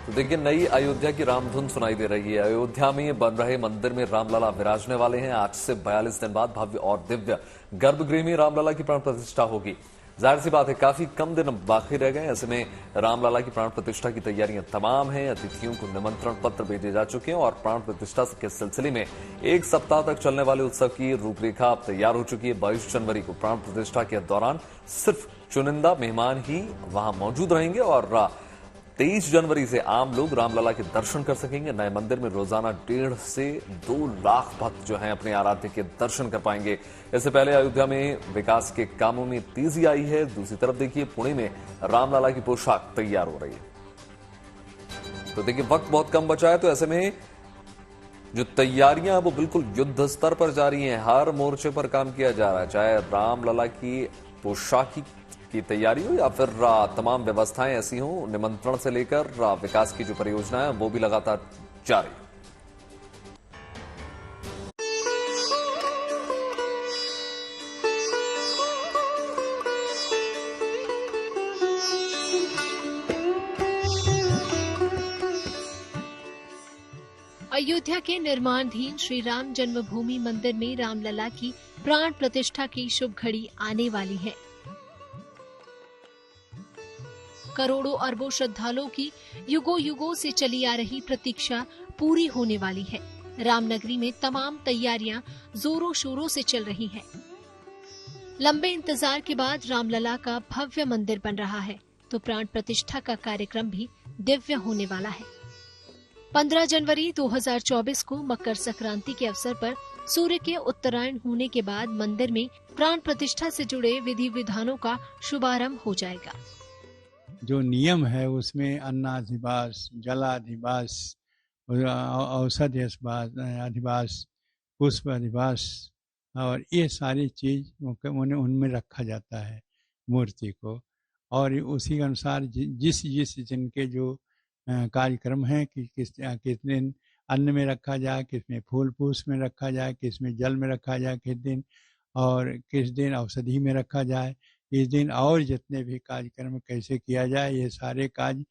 तो देखिए, नई अयोध्या की रामधुन सुनाई दे रही है। अयोध्या में बन रहे मंदिर में रामलला विराजने वाले हैं। आज से 42 दिन बाद भव्य और दिव्य गर्भगृह में रामलला की प्राण प्रतिष्ठा होगी। जाहिर सी बात है, काफी कम दिन बाकी रह गए। ऐसे में रामलला की प्राण प्रतिष्ठा की तैयारियां तमाम हैं। अतिथियों को निमंत्रण पत्र भेजे जा चुके हैं और प्राण प्रतिष्ठा के सिलसिले में एक सप्ताह तक चलने वाले उत्सव की रूपरेखा अब तैयार हो चुकी है। 22 जनवरी को प्राण प्रतिष्ठा के दौरान सिर्फ चुनिंदा मेहमान ही वहां मौजूद रहेंगे और 23 जनवरी से आम लोग रामलला के दर्शन कर सकेंगे। नए मंदिर में रोजाना 1.5 से 2 लाख भक्त जो हैं अपने आराध्य के दर्शन कर पाएंगे। इससे पहले अयोध्या में विकास के कामों में तेजी आई है। दूसरी तरफ देखिए, पुणे में रामलला की पोशाक तैयार हो रही है। तो देखिए, वक्त बहुत कम बचा है, तो ऐसे में जो तैयारियां वो बिल्कुल युद्ध स्तर पर जारी हैं। हर मोर्चे पर काम किया जा रहा है, चाहे रामलला की पोशाक की तैयारी हो या फिर तमाम व्यवस्थाएं ऐसी हों। निमंत्रण से लेकर विकास की जो परियोजनाएं वो भी लगातार जारी। अयोध्या के निर्माणाधीन श्री राम जन्मभूमि मंदिर में रामलला की प्राण प्रतिष्ठा की शुभ घड़ी आने वाली है। करोड़ों अरबों श्रद्धालुओं की युगों युगों से चली आ रही प्रतीक्षा पूरी होने वाली है। रामनगरी में तमाम तैयारियां जोरों शोरों से चल रही हैं। लंबे इंतजार के बाद रामलला का भव्य मंदिर बन रहा है, तो प्राण प्रतिष्ठा का कार्यक्रम भी दिव्य होने वाला है। 15 जनवरी 2024 को मकर संक्रांति के अवसर पर सूर्य के उत्तरायण होने के बाद मंदिर में प्राण प्रतिष्ठा से जुड़े विधि विधानों का शुभारंभ हो जाएगा। जो नियम है उसमें अन्नाधिवास, जलाधिवास, औषधि अधिवास, पुष्प अधिवास और ये सारी चीज उनमें रखा जाता है मूर्ति को। और उसी के अनुसार जिस जिनके जो कार्यक्रम है कि किस दिन अन्न में रखा जाए, किस में फूल पुष्प में रखा जाए, किस में जल में रखा जाए किस दिन, और किस दिन औषधि में रखा जाए इस दिन, और जितने भी कार्यक्रम कैसे किया जाए, ये सारे काज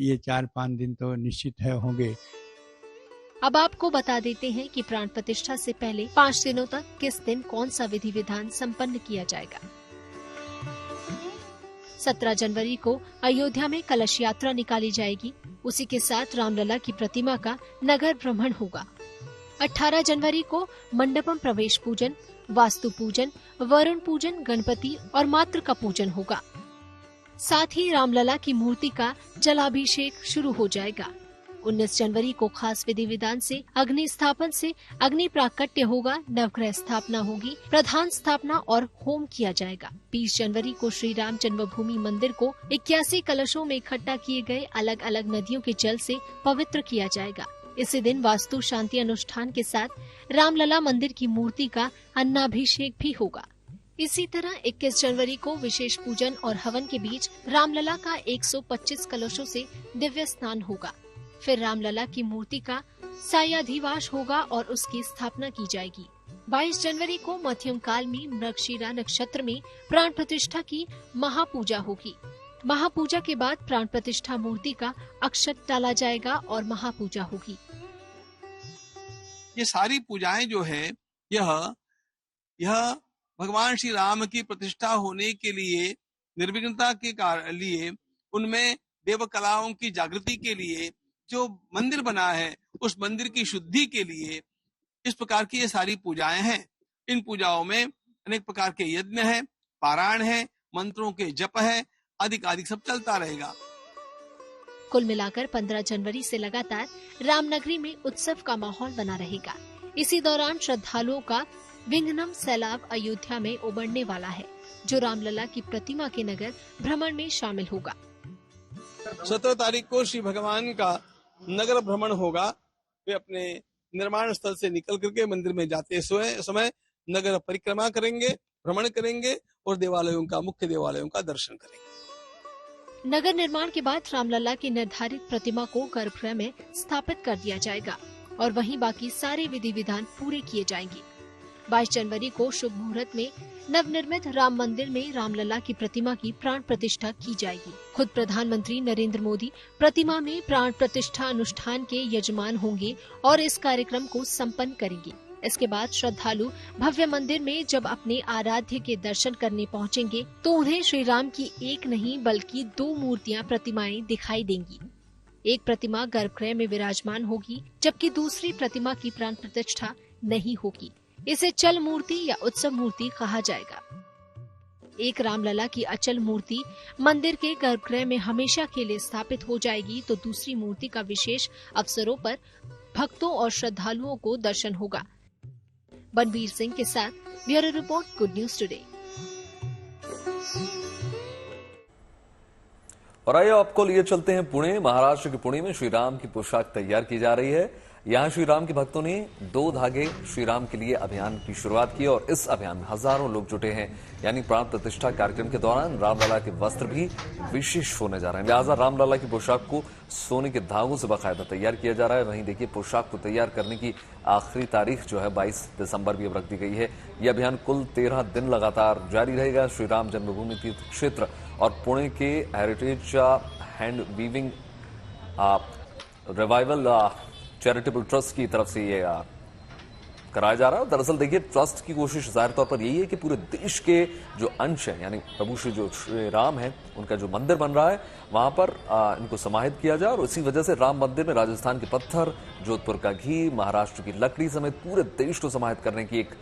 ये 4-5 दिन तो निश्चित है होंगे। अब आपको बता देते हैं कि प्राण प्रतिष्ठा से पहले 5 दिनों तक किस दिन कौन सा विधि विधान संपन्न किया जाएगा। 17 जनवरी को अयोध्या में कलश यात्रा निकाली जाएगी। उसी के साथ रामलला की प्रतिमा का नगर भ्रमण होगा। 18 जनवरी को मंडपम प्रवेश पूजन, वास्तु पूजन, वरुण पूजन, गणपति और मातृ का पूजन होगा। साथ ही रामलला की मूर्ति का जलाभिषेक शुरू हो जाएगा। 19 जनवरी को खास विधि विधान से अग्नि स्थापन से अग्नि प्राकट्य होगा, नवग्रह स्थापना होगी, प्रधान स्थापना और होम किया जाएगा। 20 जनवरी को श्री राम जन्मभूमि मंदिर को 81 कलशों में इकट्ठा किए गए अलग अलग नदियों के जल से पवित्र किया जाएगा। इसी दिन वास्तु शांति अनुष्ठान के साथ रामलला मंदिर की मूर्ति का अन्नाभिषेक भी होगा। इसी तरह 21 जनवरी को विशेष पूजन और हवन के बीच रामलला का 125 कलशों से दिव्य स्नान होगा। फिर रामलला की मूर्ति का सायाधिवास होगा और उसकी स्थापना की जाएगी। 22 जनवरी को मध्यम काल में मृगशिरा नक्षत्र में प्राण प्रतिष्ठा की महापूजा होगी। महापूजा के बाद प्राण प्रतिष्ठा मूर्ति का अक्षत डाला जाएगा और महापूजा होगी। ये सारी पूजाएं जो है यह भगवान श्री राम की प्रतिष्ठा होने के लिए, निर्विघ्नता के लिए, उनमें देव कलाओं की जागृति के लिए जो मंदिर बना है उस मंदिर की शुद्धि के लिए इस प्रकार की ये सारी पूजाएं हैं। इन पूजाओं में अनेक प्रकार के यज्ञ है, पारायण है, मंत्रों के जप है, अधिक सब चलता रहेगा। कुल मिलाकर 15 जनवरी से लगातार रामनगरी में उत्सव का माहौल बना रहेगा। इसी दौरान श्रद्धालुओं का विघ्नम सैलाब अयोध्या में उमड़ने वाला है, जो रामलला की प्रतिमा के नगर भ्रमण में शामिल होगा। 17 तारीख को श्री भगवान का नगर भ्रमण होगा। वे अपने निर्माण स्थल से निकल करके मंदिर में जाते समय नगर परिक्रमा करेंगे, भ्रमण करेंगे और मुख्य देवालयों का दर्शन करेंगे। नगर निर्माण के बाद रामलला की निर्धारित प्रतिमा को गर्भगृह में स्थापित कर दिया जाएगा और वहीं बाकी सारे विधि विधान पूरे किए जाएंगे। 22 जनवरी को शुभ मुहूर्त में नवनिर्मित राम मंदिर में रामलला की प्रतिमा की प्राण प्रतिष्ठा की जाएगी। खुद प्रधानमंत्री नरेंद्र मोदी प्रतिमा में प्राण प्रतिष्ठा अनुष्ठान के यजमान होंगे और इस कार्यक्रम को संपन्न करेंगे। इसके बाद श्रद्धालु भव्य मंदिर में जब अपने आराध्य के दर्शन करने पहुंचेंगे तो उन्हें श्री राम की एक नहीं बल्कि 2 मूर्तियां प्रतिमाएं दिखाई देंगी। एक प्रतिमा गर्भगृह में विराजमान होगी जबकि दूसरी प्रतिमा की प्राण प्रतिष्ठा नहीं होगी। इसे चल मूर्ति या उत्सव मूर्ति कहा जाएगा। एक रामलला की अचल मूर्ति मंदिर के गर्भगृह में हमेशा के लिए स्थापित हो जाएगी तो दूसरी मूर्ति का विशेष अवसरों पर भक्तों और श्रद्धालुओं को दर्शन होगा। बनवीर सिंह के साथ bureau report, good news today. और आइए आपको लिए चलते हैं पुणे। महाराष्ट्र के पुणे में श्री राम की पोशाक तैयार की जा रही है। यहां श्री राम के भक्तों ने 2 धागे श्री राम के लिए अभियान की शुरुआत की और इस अभियान में हजारों लोग जुटे हैं। यानी प्राण प्रतिष्ठा कार्यक्रम के दौरान रामलला के वस्त्र भी विशेष होने जा रहे हैं। लिहाजा रामलला की पोशाक को सोने के धागों से बाकायदा तैयार किया जा रहा है। वहीं देखिए, पोशाक को तैयार करने की आखिरी तारीख जो है 22 दिसंबर भी अब रख दी गई है। यह अभियान कुल 13 दिन लगातार जारी रहेगा। श्री राम जन्मभूमि तीर्थ क्षेत्र और पुणे के heritage hand weaving revival charitable trust की तरफ से ये कराया जा रहा है। दरअसल देखिए, ट्रस्ट की कोशिश जाहिर तौर पर यही है कि पूरे देश के जो अंश हैं, यानी प्रभु श्री राम है, उनका जो मंदिर बन रहा है वहां पर इनको समाहित किया जाए। और इसी वजह से राम मंदिर में राजस्थान के पत्थर, जोधपुर का घी, महाराष्ट्र की लकड़ी समेत पूरे देश को समाहित करने की एक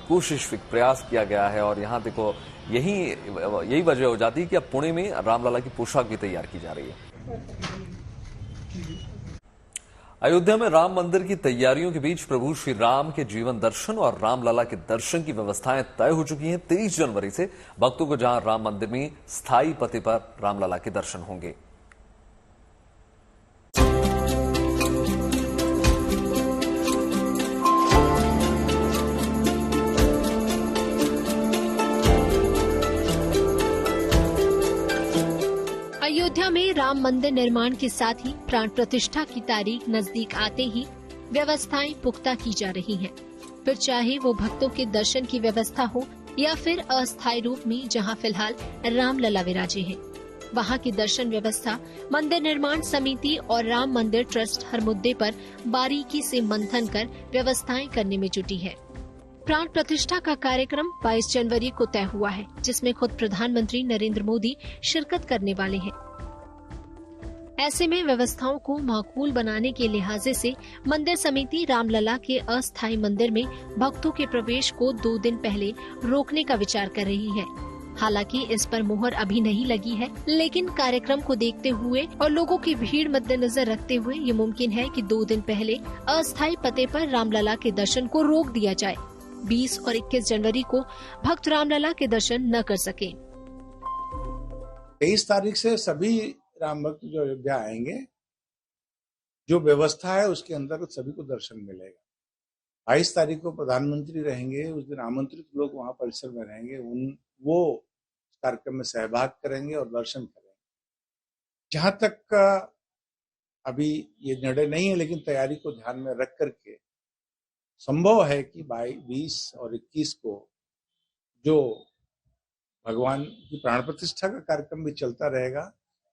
कोशिश, एक प्रयास किया गया है। और यहाँ देखो, यही वजह हो जाती है कि अब पुणे में रामलला की पोशाक भी तैयार की जा रही है। अयोध्या में राम मंदिर की तैयारियों के बीच प्रभु श्री राम के जीवन दर्शन और रामलला के दर्शन की व्यवस्थाएं तय हो चुकी हैं। 23 जनवरी से भक्तों को जहां राम मंदिर में स्थायी पते पर रामलला के दर्शन होंगे। अयोध्या में राम मंदिर निर्माण के साथ ही प्राण प्रतिष्ठा की तारीख नजदीक आते ही व्यवस्थाएं पुख्ता की जा रही हैं। फिर चाहे वो भक्तों के दर्शन की व्यवस्था हो या फिर अस्थायी रूप में जहां फिलहाल रामलला विराजे हैं, वहां की दर्शन व्यवस्था मंदिर निर्माण समिति और राम मंदिर ट्रस्ट हर मुद्दे पर बारीकी से मंथन कर व्यवस्थाएं करने में जुटी है। प्राण प्रतिष्ठा का कार्यक्रम 22 जनवरी को तय हुआ है, जिसमें खुद प्रधानमंत्री नरेंद्र मोदी शिरकत करने वाले हैं। ऐसे में व्यवस्थाओं को माकूल बनाने के लिहाजे से मंदिर समिति रामलला के अस्थायी मंदिर में भक्तों के प्रवेश को 2 दिन पहले रोकने का विचार कर रही है। हालांकि इस पर मुहर अभी नहीं लगी है, लेकिन कार्यक्रम को देखते हुए और लोगों की भीड़ मद्देनजर रखते हुए ये मुमकिन है कि 2 दिन पहले अस्थायी पते पर रामलला के दर्शन को रोक दिया जाए। 20 और 21 जनवरी को भक्त रामलला के दर्शन न कर सके। 23 तारीख से सभी राम भक्त जो अयोध्या आएंगे, जो व्यवस्था है उसके अंदर सभी को दर्शन मिलेगा। 22 तारीख को प्रधानमंत्री रहेंगे, उस दिन आमंत्रित लोग वहां परिसर में रहेंगे, वो कार्यक्रम में सहभाग करेंगे और दर्शन करेंगे। जहां तक अभी ये निर्णय नहीं है, लेकिन तैयारी को ध्यान में रख करके संभव है कि 20 और 21 को जो भगवान की प्राण प्रतिष्ठा का कार्यक्रम भी चलता रहेगा,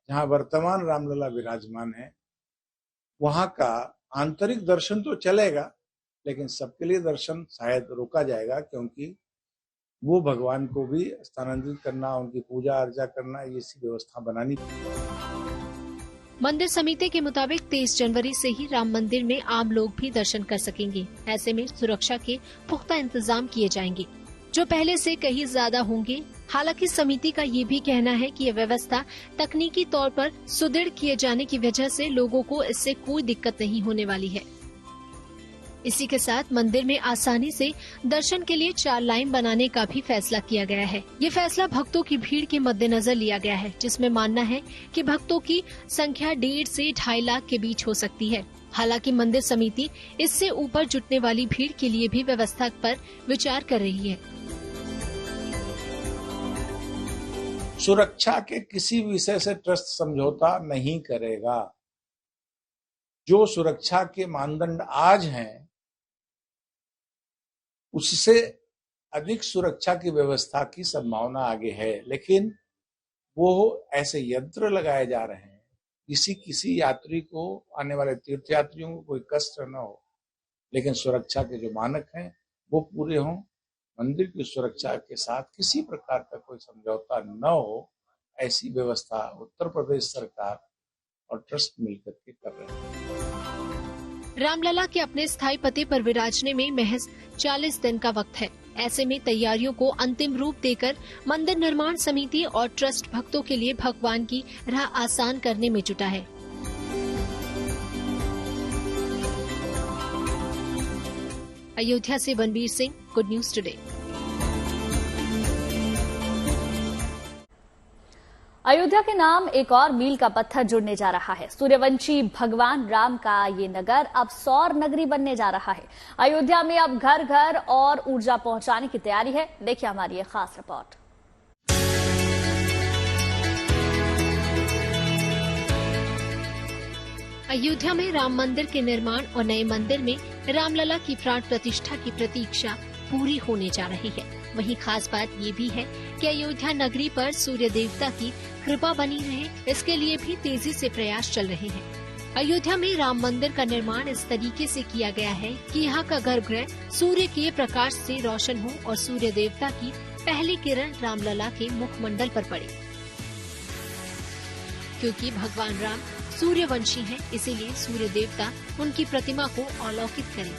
जहां वर्तमान रामलला विराजमान है, वहां का आंतरिक दर्शन तो चलेगा, लेकिन सबके लिए दर्शन शायद रोका जाएगा, क्योंकि वो भगवान को भी स्थानांतरित करना, उनकी पूजा अर्चा करना, ये सी व्यवस्था बनानी पड़ेगी। मंदिर समिति के मुताबिक 23 जनवरी से ही राम मंदिर में आम लोग भी दर्शन कर सकेंगे। ऐसे में सुरक्षा के पुख्ता इंतजाम किए जाएंगे, जो पहले से कहीं ज्यादा होंगे। हालांकि समिति का ये भी कहना है कि यह व्यवस्था तकनीकी तौर पर सुदृढ़ किए जाने की वजह से लोगों को इससे कोई दिक्कत नहीं होने वाली है। इसी के साथ मंदिर में आसानी से दर्शन के लिए 4 लाइन बनाने का भी फैसला किया गया है। ये फैसला भक्तों की भीड़ के मद्देनजर लिया गया है, जिसमें मानना है कि भक्तों की संख्या 1.5 से 2.5 लाख के बीच हो सकती है। हालांकि मंदिर समिति इससे ऊपर जुटने वाली भीड़ के लिए भी व्यवस्था पर विचार कर रही है। सुरक्षा के किसी विषय से ट्रस्ट समझौता नहीं करेगा। जो सुरक्षा के मानदंड आज हैं, उससे अधिक सुरक्षा की व्यवस्था की संभावना आगे है, लेकिन वो ऐसे यंत्र लगाए जा रहे हैं किसी यात्री को, आने वाले तीर्थ यात्रियों को कोई कष्ट न हो, लेकिन सुरक्षा के जो मानक हैं वो पूरे हों। मंदिर की सुरक्षा के साथ किसी प्रकार का कोई समझौता न हो, ऐसी व्यवस्था उत्तर प्रदेश सरकार और ट्रस्ट मिलकर के कर रहे हैं। रामलला के अपने स्थायी पते पर विराजने में महज 40 दिन का वक्त है। ऐसे में तैयारियों को अंतिम रूप देकर मंदिर निर्माण समिति और ट्रस्ट भक्तों के लिए भगवान की राह आसान करने में जुटा है। अयोध्या से Banbir Singh, good news today. Ayodhya के नाम एक और मील का पत्थर जुड़ने जा रहा है। सूर्यवंशी भगवान राम का ये नगर अब सौर नगरी बनने जा रहा है। अयोध्या में अब घर घर और ऊर्जा पहुंचाने की तैयारी है। देखिए हमारी ये खास रिपोर्ट। अयोध्या में राम मंदिर के निर्माण और नए मंदिर में रामलला की प्राण प्रतिष्ठा की प्रतीक्षा पूरी होने जा रही है। वहीं खास बात ये भी है कि अयोध्या नगरी पर सूर्य देवता की कृपा बनी रहे, इसके लिए भी तेजी से प्रयास चल रहे हैं। अयोध्या में राम मंदिर का निर्माण इस तरीके से किया गया है कि यहाँ का गर्भगृह सूर्य के प्रकाश से रोशन हो और सूर्य देवता की पहली किरण रामलला के मुखमंडल पर पड़े। क्योंकि भगवान राम सूर्यवंशी हैं, इसीलिए सूर्य देवता उनकी प्रतिमा को अवलोकित करें।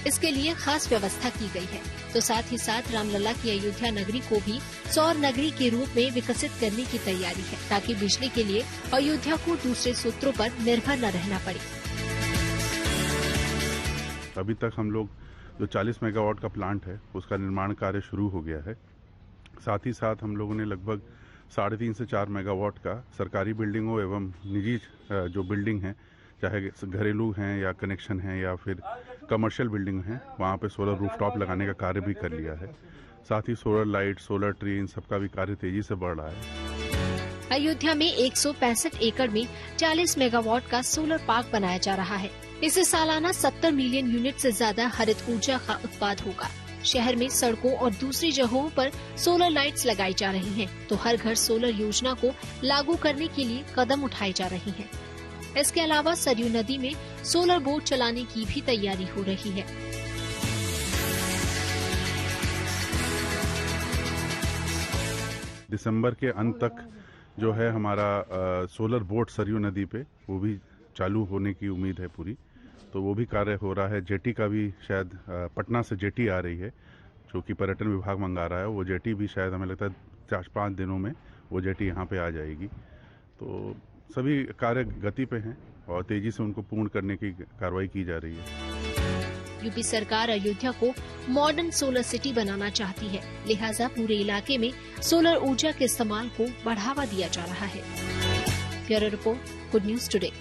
इसके लिए खास व्यवस्था की गई है। तो साथ ही साथ रामलला की अयोध्या नगरी को भी सौर नगरी के रूप में विकसित करने की तैयारी है, ताकि बिजली के लिए अयोध्या को दूसरे सूत्रों पर निर्भर न रहना पड़े। अभी तक हम लोग जो 40 मेगावाट का प्लांट है उसका निर्माण कार्य शुरू हो गया है। साथ ही साथ हम लोगों ने लगभग 3.5 से 4 मेगावाट का सरकारी बिल्डिंगों एवं निजी जो बिल्डिंग है, चाहे घरेलू हैं या कनेक्शन हैं या फिर कमर्शियल बिल्डिंग हैं, वहाँ पे सोलर रूफटॉप लगाने का कार्य भी कर लिया है। साथ ही सोलर लाइट, सोलर ट्री, इन सब का भी कार्य तेजी से बढ़ रहा है। अयोध्या में 165 एकड़ में 40 मेगावाट का सोलर पार्क बनाया जा रहा है। इससे सालाना 70 मिलियन यूनिट से ज्यादा हरित ऊर्जा का उत्पाद होगा। शहर में सड़कों और दूसरी जगहों पर सोलर लाइट्स लगाई जा रही हैं, तो हर घर सोलर योजना को लागू करने के लिए कदम उठाए जा रहे हैं। इसके अलावा सरयू नदी में सोलर बोट चलाने की भी तैयारी हो रही है। दिसंबर के अंत तक जो है हमारा सोलर बोट सरयू नदी पे वो भी चालू होने की उम्मीद है पूरी। तो वो भी कार्य हो रहा है। जेटी का भी शायद पटना से जेटी आ रही है जो कि पर्यटन विभाग मंगा रहा है। वो जेटी भी शायद हमें लगता है 4-5 दिनों में वो जेटी यहाँ पे आ जाएगी। तो सभी कार्य गति पे हैं और तेजी से उनको पूर्ण करने की कार्रवाई की जा रही है। यूपी सरकार अयोध्या को मॉडर्न सोलर सिटी बनाना चाहती है, लिहाजा पूरे इलाके में सोलर ऊर्जा के इस्तेमाल को बढ़ावा दिया जा रहा है। Bureau report, good news today.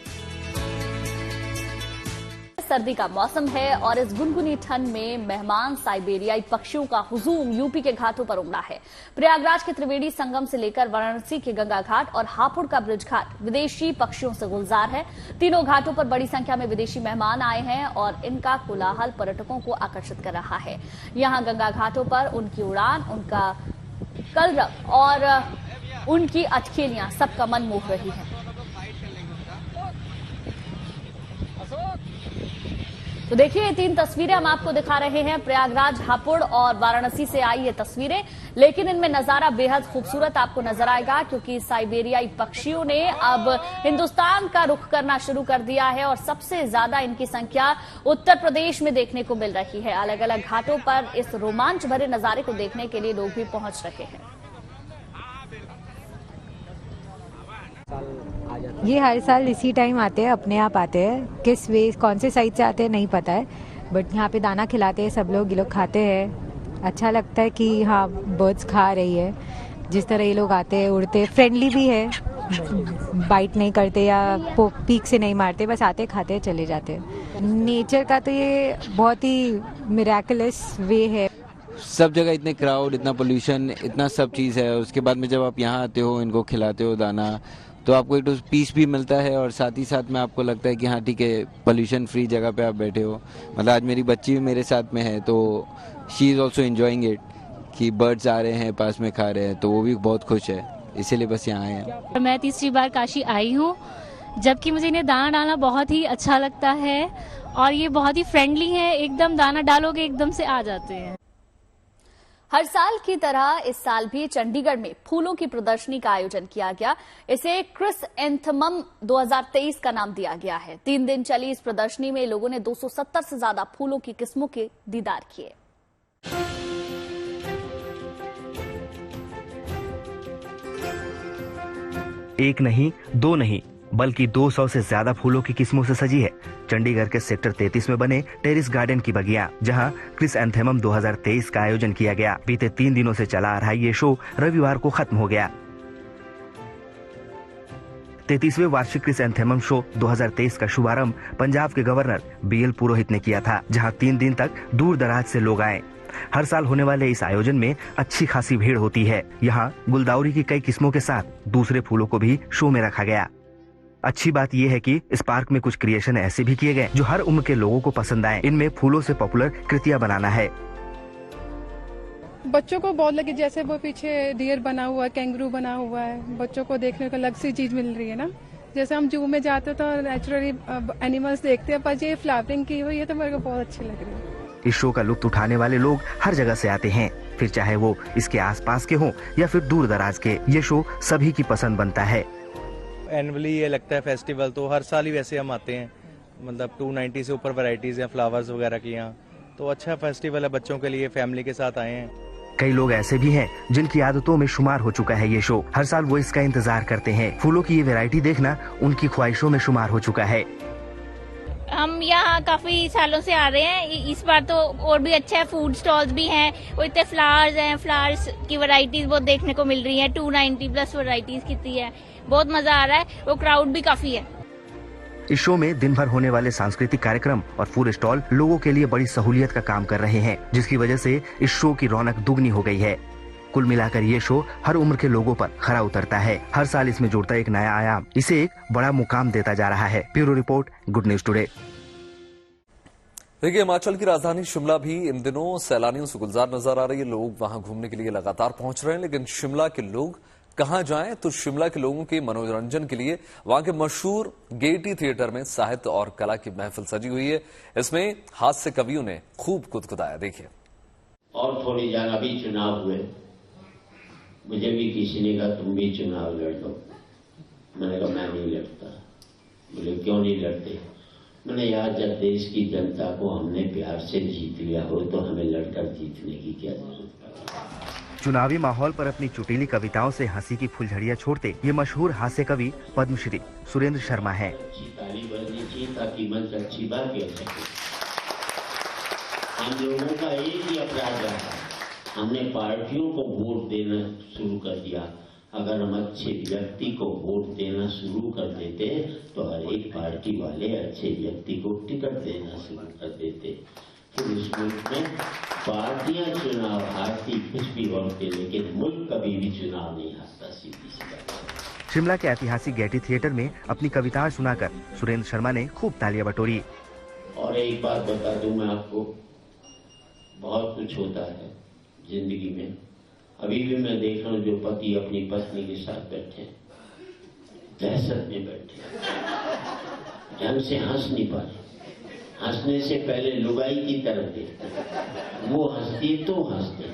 सर्दी का मौसम है और इस गुनगुनी ठंड में मेहमान साइबेरियाई पक्षियों का हुजूम यूपी के घाटों पर उमड़ा है। प्रयागराज के त्रिवेणी संगम से लेकर वाराणसी के गंगा घाट और हापुड़ का ब्रिज घाट विदेशी पक्षियों से गुलजार है। तीनों घाटों पर बड़ी संख्या में विदेशी मेहमान आए हैं और इनका कोलाहल पर्यटकों को आकर्षित कर रहा है। यहाँ गंगा घाटों पर उनकी उड़ान, उनका कलरव और उनकी अटखेलियां सबका मन मोह रही है। तो देखिए ये 3 तस्वीरें हम आपको दिखा रहे हैं। प्रयागराज, हापुड़ और वाराणसी से आई ये तस्वीरें, लेकिन इनमें नजारा बेहद खूबसूरत आपको नजर आएगा क्योंकि साइबेरियाई पक्षियों ने अब हिंदुस्तान का रुख करना शुरू कर दिया है और सबसे ज्यादा इनकी संख्या उत्तर प्रदेश में देखने को मिल रही है। अलग अलग घाटों पर इस रोमांच भरे नजारे को देखने के लिए लोग भी पहुंच रहे हैं। ये हर साल इसी टाइम आते हैं, अपने आप आते हैं। किस वे कौन से साइड से आते हैं नहीं पता है, बट यहाँ पे दाना खिलाते हैं सब लोग, ये लोग खाते हैं। अच्छा लगता है कि हाँ बर्ड्स खा रही है। जिस तरह ये लोग आते हैं, उड़ते, फ्रेंडली भी है, बाइट नहीं करते या पीक से नहीं मारते, बस आते खाते चले जाते हैं। नेचर का तो ये बहुत ही मिरेकलस वे है। सब जगह इतने क्राउड, इतना पोल्यूशन, इतना सब चीज़ है। उसके बाद में जब आप यहाँ आते हो, इनको खिलाते हो दाना, तो आपको एक तो पीस भी मिलता है और साथ ही साथ में आपको लगता है कि हाँ ठीक है, पोल्यूशन फ्री जगह पे आप बैठे हो। मतलब आज मेरी बच्ची भी मेरे साथ में है तो she is also enjoying it कि बर्ड्स आ रहे हैं पास में खा रहे हैं, तो वो भी बहुत खुश है, इसीलिए बस यहाँ आए हैं। मैं तीसरी बार काशी आई हूँ, जबकि मुझे इन्हें दाना डालना बहुत ही अच्छा लगता है और ये बहुत ही फ्रेंडली है, एकदम दाना डालोगे एकदम से आ जाते हैं। हर साल की तरह इस साल भी चंडीगढ़ में फूलों की प्रदर्शनी का आयोजन किया गया। इसे क्रिसैंथेमम 2023 का नाम दिया गया है। 3 दिन चली इस प्रदर्शनी में लोगों ने 270 से ज्यादा फूलों की किस्मों के दीदार किए। एक नहीं, दो नहीं, बल्कि 200 से ज्यादा फूलों की किस्मों से सजी है चंडीगढ़ के सेक्टर 33 में बने टेरिस गार्डन की बगिया, जहां क्रिसैंथेमम 2023 का आयोजन किया गया। बीते 3 दिनों से चला आ रहा ये शो रविवार को खत्म हो गया। 33वें वार्षिक क्रिसैंथेमम शो 2023 का शुभारंभ पंजाब के गवर्नर BL पुरोहित ने किया था, जहां 3 दिन तक दूर दराज से लोग आए। हर साल होने वाले इस आयोजन में अच्छी खासी भीड़ होती है। यहाँ गुलदाउदी की कई किस्मों के साथ दूसरे फूलों को भी शो में रखा गया। अच्छी बात यह है कि इस पार्क में कुछ क्रिएशन ऐसे भी किए गए जो हर उम्र के लोगों को पसंद आए। इनमें फूलों से पॉपुलर कृतियां बनाना है। बच्चों को बहुत लगे, जैसे वो पीछे डियर बना हुआ है, कैंगरू बना हुआ है, बच्चों को देखने को अलग सी चीज मिल रही है ना। जैसे हम जू में जाते तो नेचुरली एनिमल्स देखते हैं, पर ये फ्लावरिंग की हुई है तो मेरे को बहुत अच्छी लग रही है। इस शो का लुत्फ उठाने वाले लोग हर जगह से आते हैं, फिर चाहे वो इसके आसपास के हों या फिर दूर दराज के। ये शो सभी की पसंद बनता है। एनुअली ये लगता है फेस्टिवल, तो हर साल ही वैसे हम आते हैं। मतलब 290 से ऊपर वैरायटीज हैं फ्लावर्स वगैरह की यहाँ, तो अच्छा फेस्टिवल है बच्चों के लिए, फैमिली के साथ आए हैं। कई लोग ऐसे भी हैं जिनकी आदतों में शुमार हो चुका है ये शो। हर साल वो इसका इंतजार करते हैं। फूलों की ये वैरायटी देखना उनकी ख्वाहिशों में शुमार हो चुका है। हम यहाँ काफी सालों से आ रहे हैं, इस बार तो और भी अच्छा है। फूड स्टॉल्स भी हैं, वो इतने फ्लावर्स हैं, फ्लावर्स की वैरायटीज बहुत देखने को मिल रही है। 290 प्लस वैरायटीज कितनी है, बहुत मजा आ रहा है। वो क्राउड भी काफी है। इस शो में दिन भर होने वाले सांस्कृतिक कार्यक्रम और फूड स्टॉल लोगों के लिए बड़ी सहूलियत का काम कर रहे हैं, जिसकी वजह से इस शो की रौनक दुगनी हो गई है। कुल मिलाकर ये शो हर उम्र के लोगों पर खरा उतरता है। हर साल इसमें जुड़ता एक नया आयाम इसे एक बड़ा मुकाम देता जा रहा है। Bureau report, good news today. देखिए, हिमाचल की राजधानी शिमला भी इन दिनों सैलानियों से गुलजार नजर आ रही है। लोग वहां घूमने के लिए लगातार पहुंच रहे हैं, लेकिन शिमला के लोग कहां जाएं? तो शिमला के लोगों के मनोरंजन के लिए वहां के मशहूर गेयटी थिएटर में साहित्य और कला की महफिल सजी हुई है। इसमें हास्य कवियों ने खूब गुदगुदाया। देखिए। और थोड़ी जगह भी चुनाव हुए, मुझे भी किसी ने कहा तुम भी चुनाव लड़ लो। मैंने कहा मैं नहीं लड़ता। बोले क्यों नहीं लड़ते? मैंने यार, जब देश की जनता को हमने प्यार से जीत लिया हो तो हमें लड़कर जीतने की क्या जरूरत है। चुनावी माहौल पर अपनी चुटीली कविताओं से हंसी की फुलझड़ियां छोड़ते ये मशहूर हास्य कवि पद्मश्री सुरेंद्र शर्मा हैं। ताली बजनी चाहिए ताकि मंच अच्छी बात कह सके। हम लोगों का एक ही अपराध रहा, हमने पार्टियों को वोट देना शुरू कर दिया। अगर हम अच्छे व्यक्ति को वोट देना शुरू कर देते तो हर एक पार्टी वाले अच्छे व्यक्ति को टिकट देना शुरू कर देते। फिर इस मुल्क में पार्टियां चुनाव हारती कुछ भी होते, लेकिन मुल्क कभी भी चुनाव नहीं हारता। सीधी सी बात। शिमला के ऐतिहासिक गेयटी थिएटर में अपनी कविताएं सुनाकर सुरेंद्र शर्मा ने खूब तालियां बटोरी। और एक बात बता दूं मैं आपको, बहुत कुछ होता है जिंदगी में। अभी भी मैं देख रहा हूँ जो पति अपनी पत्नी के साथ बैठे, दहशत में बैठे, ढंग से हंस नहीं पा रहे। हंसने से पहले लुगाई की तरफ देखते, वो हंसती तो हंसते।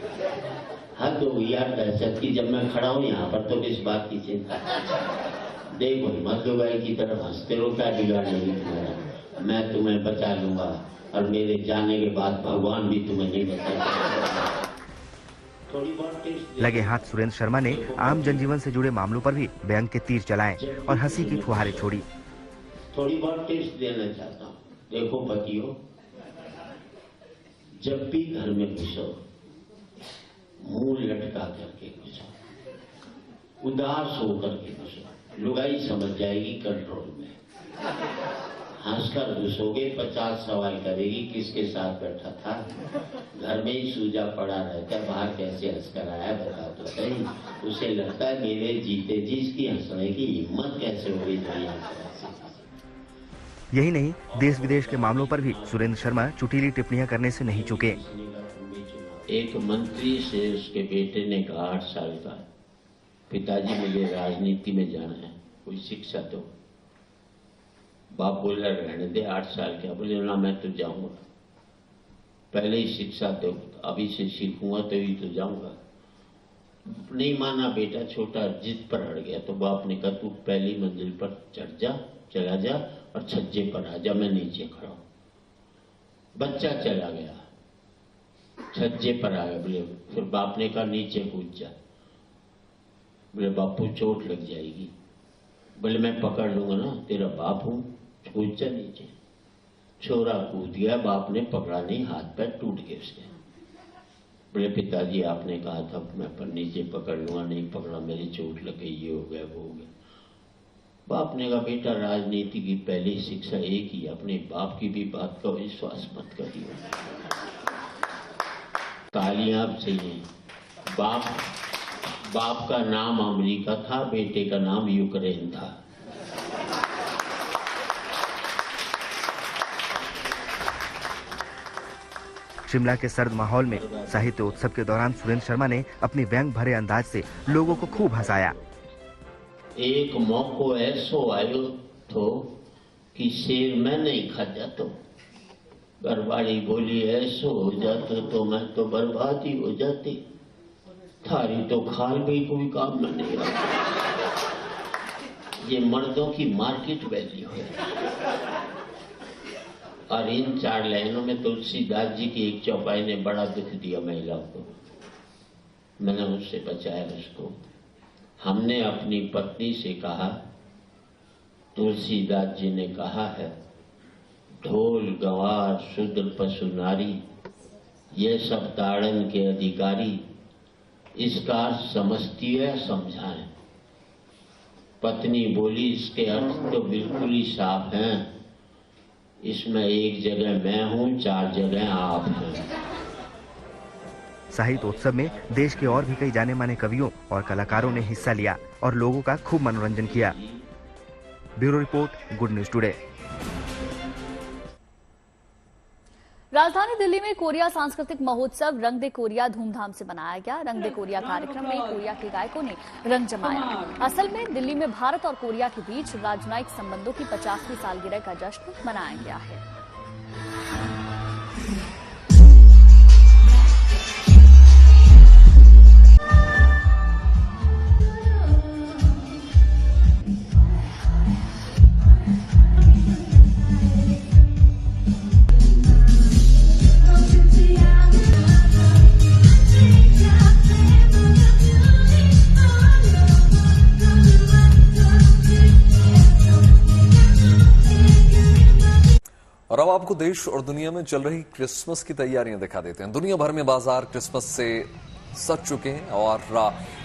हद हो गई यार दहशत की। जब मैं खड़ा हूँ यहाँ पर तो किस बात की चिंता? देखो मत लुगाई की तरफ हंसते रहो, क्या बिगाड़ेगी तुम्हारा? मैं तुम्हें बचा लूंगा और मेरे जाने के बाद भगवान भी तुम्हें नहीं बचा। लगे हाथ सुरेंद्र शर्मा ने आम जनजीवन से जुड़े मामलों पर भी व्यंग के तीर चलाए और हंसी की फुहारें छोड़ी। थोड़ी बहुत टिप्स देना चाहता हूँ। देखो पतियों, जब भी घर में घुसो मुंह लटका करके घुसो, उदास होकर के घुसो, लुगाई समझ जाएगी कंट्रोल में। हंसकर घुसोगे, 50 सवाल करेगी किसके साथ बैठा था, घर में ही सूजा पड़ा रहता, बाहर कैसे हंसकर आया बता तो सही। उसे लगता है मेरे जीते जी इसकी हंसने की हिम्मत कैसे हो गई दुनिया में। यही नहीं, देश विदेश के मामलों पर भी सुरेंद्र शर्मा चुटीली टिप्पणियां करने से नहीं चुके। एक मंत्री से उसके बेटे ने कहा 8 साल का, पिताजी मुझे राजनीति में जाना है, कोई शिक्षा दो। बाप बोला रहने दे, 8 साल का। बोले ना मैं तो जाऊंगा, पहले ही शिक्षा दो, अभी से सीखूंगा तो ही तो जाऊंगा। नहीं माना बेटा, छोटा जिद पर अड़ गया। तो बाप ने कहा तू पहली मंजिल पर चढ़ जा, चला जा और छज्जे पर आ जा, मैं नीचे खड़ा हूं। बच्चा चला गया, छज्जे पर आ गया। बोले फिर बाप ने कहा नीचे कूद जा। बोले बापू चोट लग जाएगी। बोले मैं पकड़ लूंगा ना, तेरा बाप हूं, कूद जा नीचे। छोरा कूद गया, बाप ने पकड़ा नहीं, हाथ पैर टूट गए उसके। बोले पिताजी आपने कहा था मैं पर नीचे पकड़ लूंगा, नहीं पकड़ा, मेरी चोट लग गई, ये हो गया वो हो गया। बाप ने कहा बेटा राजनीति की पहली शिक्षा एक ही, अपने बाप की भी बात का विश्वास मत करिए। तालियां आप चाहिए। बाप का नाम अमेरिका था, बेटे का नाम यूक्रेन था। शिमला के सर्द माहौल में साहित्य उत्सव के दौरान सुरेंद्र शर्मा ने अपनी व्यंग भरे अंदाज से लोगों को खूब हंसाया। एक मौको ऐसो आयो तो कि शेर मैं नहीं खा जातो। गरबाड़ी बोली ऐसो हो जातो तो मैं तो बर्बाद ही हो जाती, थारी तो खाल भी कोई काम में नहीं आता। ये मर्दों की मार्केट वैल्यू है। और इन 4 लाइनों में तुलसीदास जी की एक चौपाई ने बड़ा दुख दिया महिलाओं को। मैंने उससे बचाया उसको। हमने अपनी पत्नी से कहा, तुलसीदास जी ने कहा है, ढोल गवार शूद्र पशु नारी ये सब ताड़न के अधिकारी, इसका समझती है समझाएं। पत्नी बोली इसके अर्थ तो बिल्कुल ही साफ हैं, इसमें एक जगह मैं हूं, 4 जगह आप हैं। साहित्य उत्सव में देश के और भी कई जाने माने कवियों और कलाकारों ने हिस्सा लिया और लोगों का खूब मनोरंजन किया। Bureau report, good news today. राजधानी दिल्ली में कोरिया सांस्कृतिक महोत्सव रंग दे कोरिया धूमधाम से मनाया गया। रंग दे कोरिया कार्यक्रम में कोरिया के गायकों ने रंग जमाया। असल में दिल्ली में भारत और कोरिया के बीच राजनयिक संबंधों की 50वीं सालगिरह का जश्न मनाया गया है। और अब आपको देश और दुनिया में चल रही क्रिसमस की तैयारियां दिखा देते हैं। दुनिया भर में बाजार क्रिसमस से सज चुके हैं और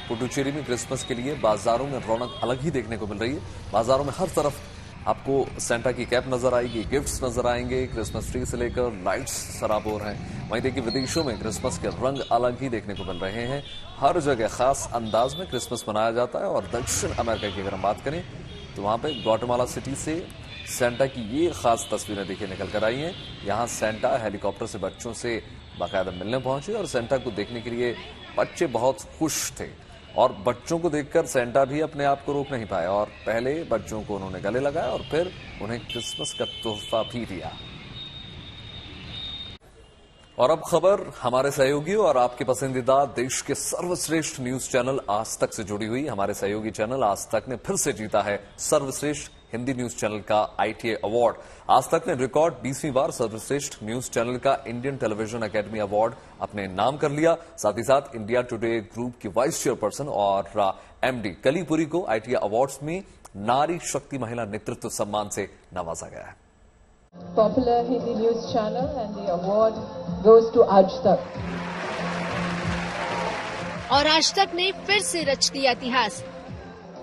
पुडुचेरी में क्रिसमस के लिए बाजारों में रौनक अलग ही देखने को मिल रही है। बाजारों में हर तरफ आपको सेंटा की कैप नजर आएगी, गिफ्ट्स नजर आएंगे, क्रिसमस ट्री से लेकर लाइट्स सराबोर हैं। वहीं देखिए विदेशों में क्रिसमस के रंग अलग ही देखने को मिल रहे हैं। हर जगह खास अंदाज में क्रिसमस मनाया जाता है। और दक्षिण अमेरिका की अगर हम बात करें तो वहां पे ग्वाटेमाला सिटी से सेंटा की ये खास तस्वीरें देखिए निकल कर आई हैं। यहाँ सेंटा हेलीकॉप्टर से बच्चों से बाकायदा मिलने पहुंचे और सेंटा को देखने के लिए बच्चे बहुत खुश थे। और बच्चों को देखकर सेंटा भी अपने आप को रोक नहीं पाया और पहले बच्चों को उन्होंने गले लगाया और फिर उन्हें क्रिसमस का तोहफा भी दिया। और अब खबर हमारे सहयोगी और आपके पसंदीदा देश के सर्वश्रेष्ठ न्यूज चैनल आज तक से जुड़ी हुई। हमारे सहयोगी चैनल आज तक ने फिर से जीता है सर्वश्रेष्ठ हिंदी न्यूज चैनल का ITA अवार्ड। आज तक ने रिकॉर्ड 20वीं बार सर्वश्रेष्ठ न्यूज चैनल का इंडियन टेलीविजन एकेडमी अवार्ड अपने नाम कर लिया। साथ ही साथ इंडिया टुडे ग्रुप की वाइस चेयरपर्सन और MD कलीपुरी को ITA अवार्ड्स में नारी शक्ति महिला नेतृत्व सम्मान से नवाजा गया है। Popular Hindi news channel and the award goes to आज तक। और आज तक ने फिर से रच दिया इतिहास।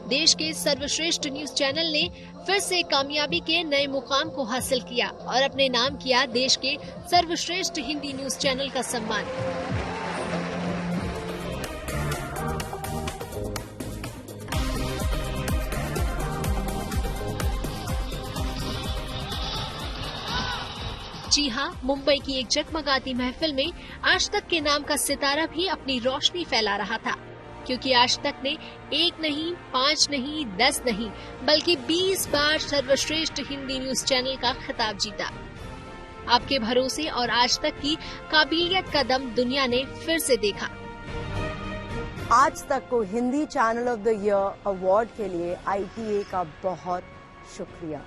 देश के सर्वश्रेष्ठ न्यूज चैनल ने फिर से कामयाबी के नए मुकाम को हासिल किया और अपने नाम किया देश के सर्वश्रेष्ठ हिंदी न्यूज चैनल का सम्मान। जी हाँ, मुंबई की एक जगमगाती महफिल में आज तक के नाम का सितारा भी अपनी रोशनी फैला रहा था, क्योंकि आज तक ने 1 नहीं, 5 नहीं, 10 नहीं, बल्कि 20 बार सर्वश्रेष्ठ हिंदी न्यूज चैनल का खिताब जीता। आपके भरोसे और आज तक की काबिलियत का दम दुनिया ने फिर से देखा। आज तक को Hindi channel of the year award के लिए ITA का बहुत शुक्रिया।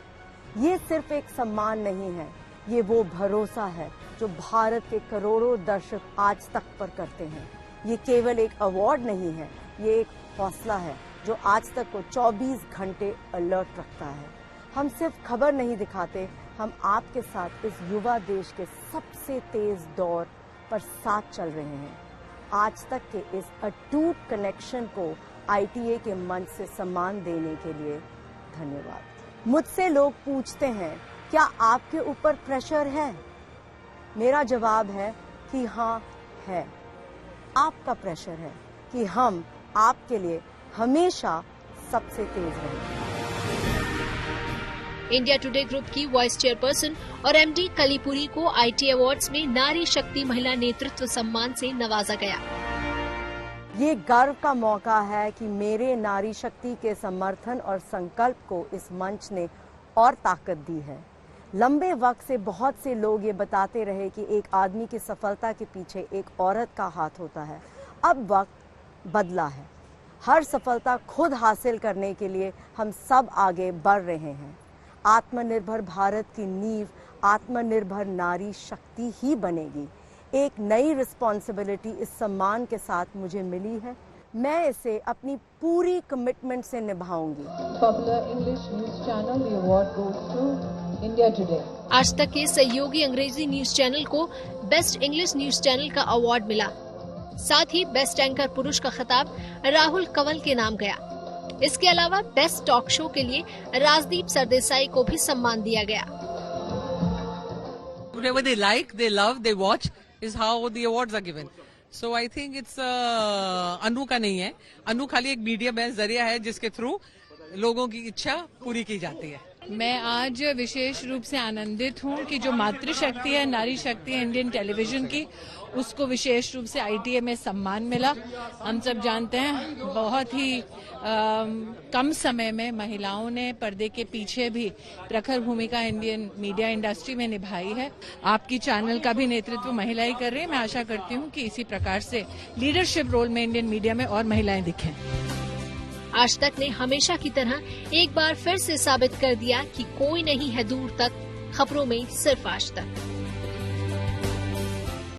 ये सिर्फ एक सम्मान नहीं है, ये वो भरोसा है जो भारत के करोड़ों दर्शक आज तक पर करते हैं। ये केवल एक अवार्ड नहीं है, ये एक हौसला है जो आज तक को 24 घंटे अलर्ट रखता है। हम सिर्फ खबर नहीं दिखाते, हम आपके साथ इस युवा देश के सबसे तेज दौर पर साथ चल रहे हैं। आज तक के इस अटूट कनेक्शन को ITA के मंच से सम्मान देने के लिए धन्यवाद। मुझसे लोग पूछते हैं, क्या आपके ऊपर प्रेशर है? मेरा जवाब है कि हाँ है। आपका प्रेशर है कि हम आपके लिए हमेशा सबसे तेज रहें। इंडिया टुडे ग्रुप की वाइस चेयरपर्सन और MD कलीपुरी को ITA अवार्ड्स में नारी शक्ति महिला नेतृत्व सम्मान से नवाजा गया। ये गर्व का मौका है कि मेरे नारी शक्ति के समर्थन और संकल्प को इस मंच ने और ताकत दी है। लंबे वक्त से बहुत से लोग ये बताते रहे कि एक आदमी की सफलता के पीछे एक औरत का हाथ होता है। अब वक्त बदला है। हर सफलता खुद हासिल करने के लिए हम सब आगे बढ़ रहे हैं। आत्मनिर्भर भारत की नींव आत्मनिर्भर नारी शक्ति ही बनेगी। एक नई रिस्पॉन्सिबिलिटी इस सम्मान के साथ मुझे मिली है। मैं इसे अपनी पूरी कमिटमेंट से निभाऊंगी। Popular English News Channel, the award goes to India Today. आज तक के सहयोगी अंग्रेजी न्यूज चैनल को बेस्ट इंग्लिश न्यूज चैनल का अवार्ड मिला। साथ ही बेस्ट एंकर पुरुष का खिताब राहुल कंवल के नाम गया। इसके अलावा बेस्ट टॉक शो के लिए राजदीप सरदेसाई को भी सम्मान दिया गया। Whatever they like, they love, they watch is how the awards are given. So I think it's अनु का नहीं है। अनु खाली एक मीडियम है, जरिया है जिसके थ्रू लोगों की इच्छा पूरी की जाती है। मैं आज विशेष रूप से आनंदित हूँ कि जो मातृशक्ति है, नारी शक्ति है इंडियन टेलीविजन की, उसको विशेष रूप से ITA में सम्मान मिला। हम सब जानते हैं बहुत ही कम समय में महिलाओं ने पर्दे के पीछे भी प्रखर भूमिका इंडियन मीडिया इंडस्ट्री में निभाई है। आपकी चैनल का भी नेतृत्व महिलाएं कर रही हैं। मैं आशा करती हूँ कि इसी प्रकार से लीडरशिप रोल में इंडियन मीडिया में और महिलाएं दिखें। आज तक ने हमेशा की तरह एक बार फिर से साबित कर दिया कि कोई नहीं है दूर तक, खबरों में सिर्फ आज तक।